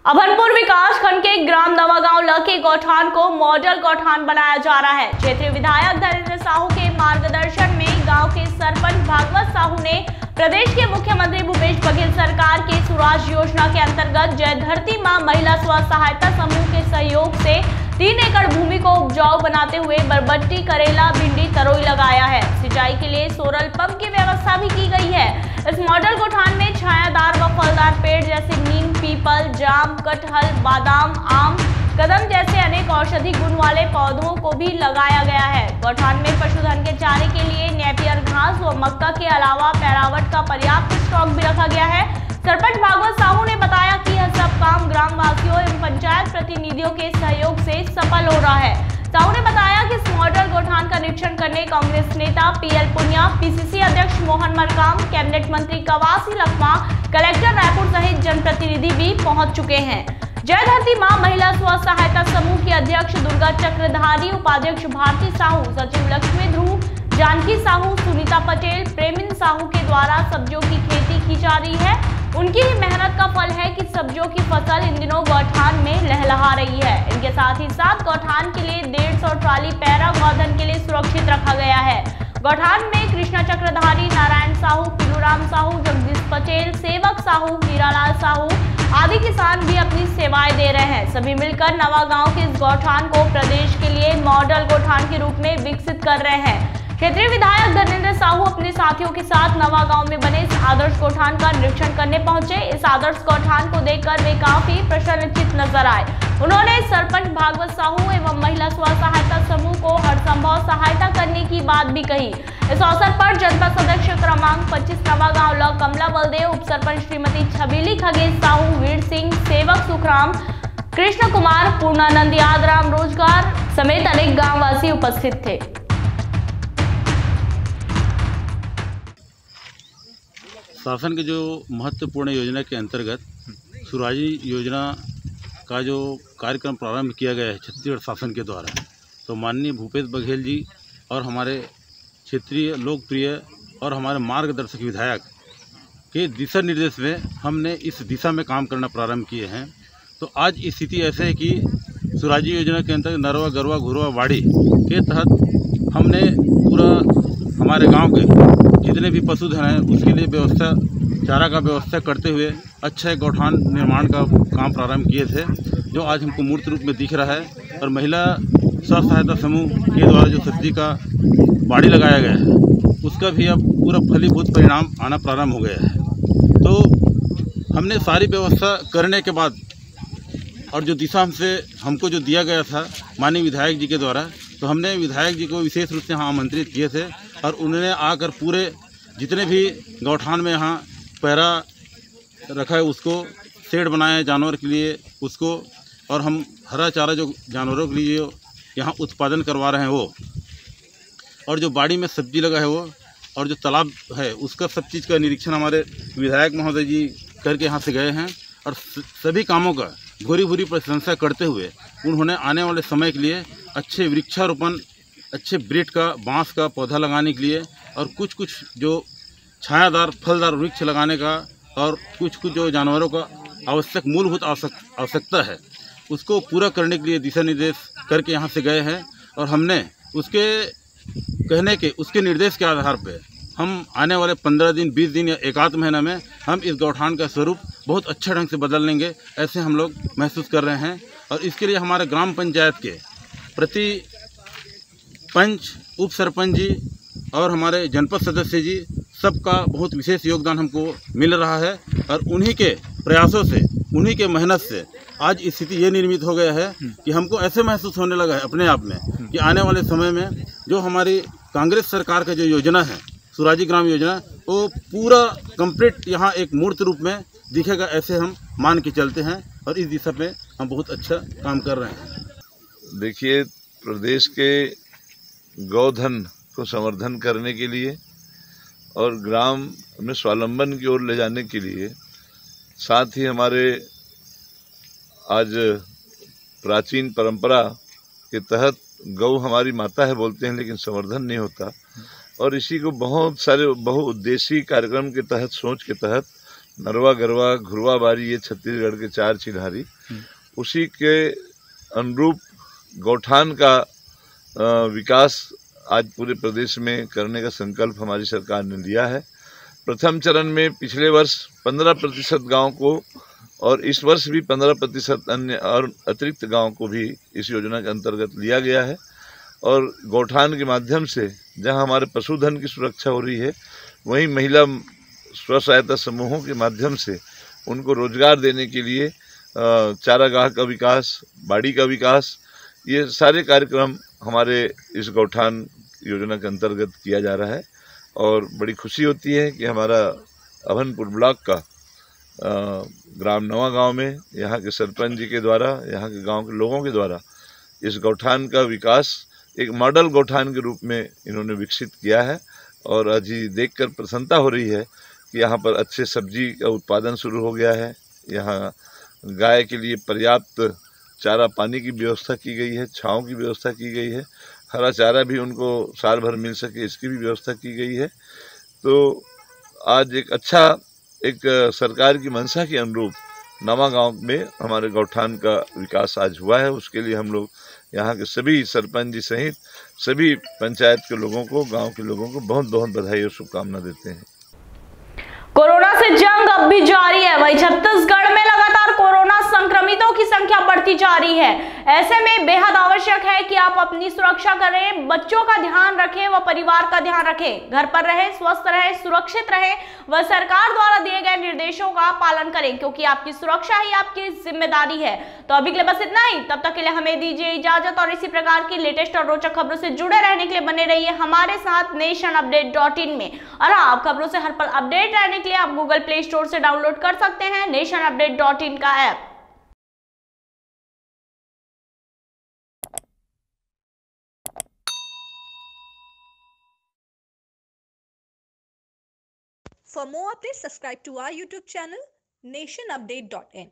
अभनपुर विकास खंड के ग्राम नवागांव लके गौठान को मॉडल गौठान बनाया जा रहा है। क्षेत्रीय विधायक धर्मेंद्र साहू के मार्गदर्शन में गांव के सरपंच भागवत साहू ने प्रदेश के मुख्यमंत्री भूपेश बघेल सरकार के स्वराज योजना के अंतर्गत जय धरती मां महिला स्व सहायता समूह के सहयोग से 3 एकड़ भूमि को उपजाऊ बनाते हुए बरबट्टी, करेला, भिंडी, तरोई लगाया है। सिंचाई के लिए सोलर पंप की व्यवस्था भी की गई है। इस मॉडल गौठान में छायादार व फलदार पेड़ जैसे नीम, पीपल, जाम, कटहल, बादाम, आम, कदम जैसे अनेक औषधि गुण वाले पौधों को भी लगाया गया है। गौठान में पशुधन के चारे के लिए नेपियर घास व मक्का के अलावा पैरावट का पर्याप्त स्टॉक भी रखा गया है। सरपंच भागवत साहू ने बताया कि यह सब काम ग्राम वासियों एवं पंचायत प्रतिनिधियों के सहयोग से सफल हो रहा है। साहू ने बताया कि इस मॉडल गौठान का निरीक्षण करने कांग्रेस नेता पीएल पुनिया, पीसीसी अध्यक्ष मोहन मरकाम, कैबिनेट मंत्री कवासी लखमा, कलेक्टर रायपुर सहित जनप्रतिनिधि भी पहुंच चुके हैं। जय धरती मां महिला स्व सहायता समूह की अध्यक्ष दुर्गा चक्रधारी, उपाध्यक्ष भारती साहू, सचिव लक्ष्मी ध्रुव, जानकी साहू, सुनीता पटेल, प्रेमिन साहू के द्वारा सब्जियों की खेती की जा रही है। उनकी ही मेहनत का फल है कि सब्जियों की फसल इन दिनों गौठान में लहलहा रही है। इनके साथ ही साथ गौठान के लिए 150 ट्राली पैरा गौधन के लिए सुरक्षित रखा गया है। गौठान में कृष्णा चक्रधारी, नारायण साहू, पीलूराम साहू, जगदीश पटेल, सेवक साहू, हीरालाल साहू आदि किसान भी अपनी सेवाएं दे रहे हैं। सभी मिलकर नवागांव के इस गौठान को प्रदेश के लिए मॉडल गौठान के रूप में विकसित कर रहे हैं। क्षेत्रीय विधायक धर्मेंद्र साहू अपने साथियों के साथ नवागांव में बने इस आदर्श गौठान का निरीक्षण करने पहुंचे। इस आदर्श गौठान को देखकर वे काफी प्रसन्नचित्त नजर आए। उन्होंने सरपंच भागवत साहू एवं महिला स्व सहायता समूह को हर संभव सहायता करने की बात भी कही। इस अवसर पर जनपद सदस्य क्रमांक 25 नवागांव ल कमला बलदेव, उप सरपंच श्रीमती छबीली खगेश साहू, वीर सिंह, सेवक सुखराम, कृष्ण कुमार, पूर्णानंद यादराम रोजगार समेत अनेक गाँववासी उपस्थित थे। शासन के जो महत्वपूर्ण योजना के अंतर्गत स्वराज योजना का जो कार्यक्रम प्रारंभ किया गया है छत्तीसगढ़ शासन के द्वारा, तो माननीय भूपेश बघेल जी और हमारे क्षेत्रीय लोकप्रिय और हमारे मार्गदर्शक विधायक के दिशा निर्देश में हमने इस दिशा में काम करना प्रारंभ किए हैं। तो आज स्थिति ऐसे है कि स्वराज योजना के अंतर्गत नरवा, गरवा, घुरवा, वाड़ी के तहत हमने पूरा हमारे गांव के जितने भी पशुधन हैं उसके लिए व्यवस्था, चारा का व्यवस्था करते हुए अच्छा एक गौठान निर्माण का काम प्रारंभ किए थे, जो आज हमको मूर्त रूप में दिख रहा है। और महिला स्व सहायता समूह के द्वारा जो सब्जी का बाड़ी लगाया गया है उसका भी अब पूरा फलीभूत परिणाम आना प्रारंभ हो गया है। तो हमने सारी व्यवस्था करने के बाद और जो दिशा हमको जो दिया गया था माननीय विधायक जी के द्वारा, तो हमने विधायक जी को विशेष रूप से यहाँ आमंत्रित किए थे और उन्होंने आकर पूरे जितने भी गौठान में यहाँ पैरा रखा है उसको शेड बनाए हैं जानवर के लिए उसको, और हम हरा चारा जो जानवरों के लिए यहाँ उत्पादन करवा रहे हैं वो, और जो बाड़ी में सब्जी लगा है वो, और जो तालाब है उसका सब चीज़ का निरीक्षण हमारे विधायक महोदय जी करके यहाँ से गए हैं। और सभी कामों का भूरी भूरी प्रशंसा करते हुए उन्होंने आने वाले समय के लिए अच्छे वृक्षारोपण, अच्छे ब्रीड का बांस का पौधा लगाने के लिए और कुछ कुछ जो छायादार फलदार वृक्ष लगाने का और कुछ कुछ जो जानवरों का आवश्यक मूलभूत आवश्यकता है उसको पूरा करने के लिए दिशा निर्देश करके यहाँ से गए हैं। और हमने उसके निर्देश के आधार पर हम आने वाले 15 दिन 20 दिन या एक आध महीना में हम इस गौठान का स्वरूप बहुत अच्छा ढंग से बदल लेंगे, ऐसे हम लोग महसूस कर रहे हैं। और इसके लिए हमारे ग्राम पंचायत के प्रति पंच, उप सरपंच जी और हमारे जनपद सदस्य जी सबका बहुत विशेष योगदान हमको मिल रहा है। और उन्हीं के प्रयासों से, उन्हीं के मेहनत से आज स्थिति ये निर्मित हो गया है कि हमको ऐसे महसूस होने लगा है अपने आप में कि आने वाले समय में जो हमारी कांग्रेस सरकार का जो योजना है स्वराज ग्राम योजना, वो पूरा कंप्लीट यहाँ एक मूर्त रूप में दिखेगा, ऐसे हम मान के चलते हैं। और इस दिशा में हम बहुत अच्छा काम कर रहे हैं। देखिए, प्रदेश के गौधन को संवर्धन करने के लिए और ग्राम में स्वावलंबन की ओर ले जाने के लिए, साथ ही हमारे आज प्राचीन परंपरा के तहत गौ हमारी माता है बोलते हैं, लेकिन संवर्धन नहीं होता और इसी को बहुत सारे बहुउद्देशीय कार्यक्रम के तहत, सोच के तहत, नरवा गरवा घुरवा बारी, ये छत्तीसगढ़ के 4 चिन्हारी, उसी के अनुरूप गौठान का विकास आज पूरे प्रदेश में करने का संकल्प हमारी सरकार ने लिया है। प्रथम चरण में पिछले वर्ष 15% गाँव को और इस वर्ष भी 15% अन्य और अतिरिक्त गाँव को भी इस योजना के अंतर्गत लिया गया है। और गौठान के माध्यम से जहां हमारे पशुधन की सुरक्षा हो रही है, वहीं महिला स्व सहायता समूहों के माध्यम से उनको रोजगार देने के लिए चारागाह का विकास, बाड़ी का विकास, ये सारे कार्यक्रम हमारे इस गौठान योजना के अंतर्गत किया जा रहा है। और बड़ी खुशी होती है कि हमारा अभनपुर ब्लॉक का ग्राम नवा गांव में यहाँ के सरपंच जी के द्वारा, यहाँ के गांव के लोगों के द्वारा इस गौठान का विकास एक मॉडल गौठान के रूप में इन्होंने विकसित किया है। और आज ही देखकर प्रसन्नता हो रही है कि यहाँ पर अच्छे सब्जी का उत्पादन शुरू हो गया है। यहाँ गाय के लिए पर्याप्त चारा पानी की व्यवस्था की गई है, छांव की व्यवस्था की गई है, हरा चारा भी उनको साल भर मिल सके इसकी भी व्यवस्था की गई है। तो आज एक सरकार की मंशा के अनुरूप नवा गांव में हमारे गौठान का विकास आज हुआ है। उसके लिए हम लोग यहाँ के सभी सरपंच जी सहित सभी पंचायत के लोगों को, गांव के लोगों को बहुत बहुत बधाई और शुभकामना देते हैं। कोरोना से जंग अब भी जारी है, वहीं छत्तीसगढ़ में लगातार कोरोना संक्रमितों की संख्या बढ़ती जा रही है। ऐसे में बेहद आवश्यक है कि आप अपनी सुरक्षा करें, बच्चों का ध्यान रखें व परिवार का ध्यान रखें, घर पर रहें, स्वस्थ रहें, सुरक्षित रहें व सरकार द्वारा दिए गए निर्देशों का पालन करें, क्योंकि आपकी सुरक्षा ही आपकी जिम्मेदारी है। तो अभी के लिए बस इतना ही। तब तक के लिए हमें दीजिए इजाजत और इसी प्रकार की लेटेस्ट और रोचक खबरों से जुड़े रहने के लिए बने रहिए हमारे साथ nationupdate.in में। और आप खबरों से हर पल अपडेट रहने के लिए आप गूगल प्ले स्टोर से डाउनलोड कर सकते हैं nationupdate.in का app. For more updates, subscribe to our YouTube channel nationupdate.in.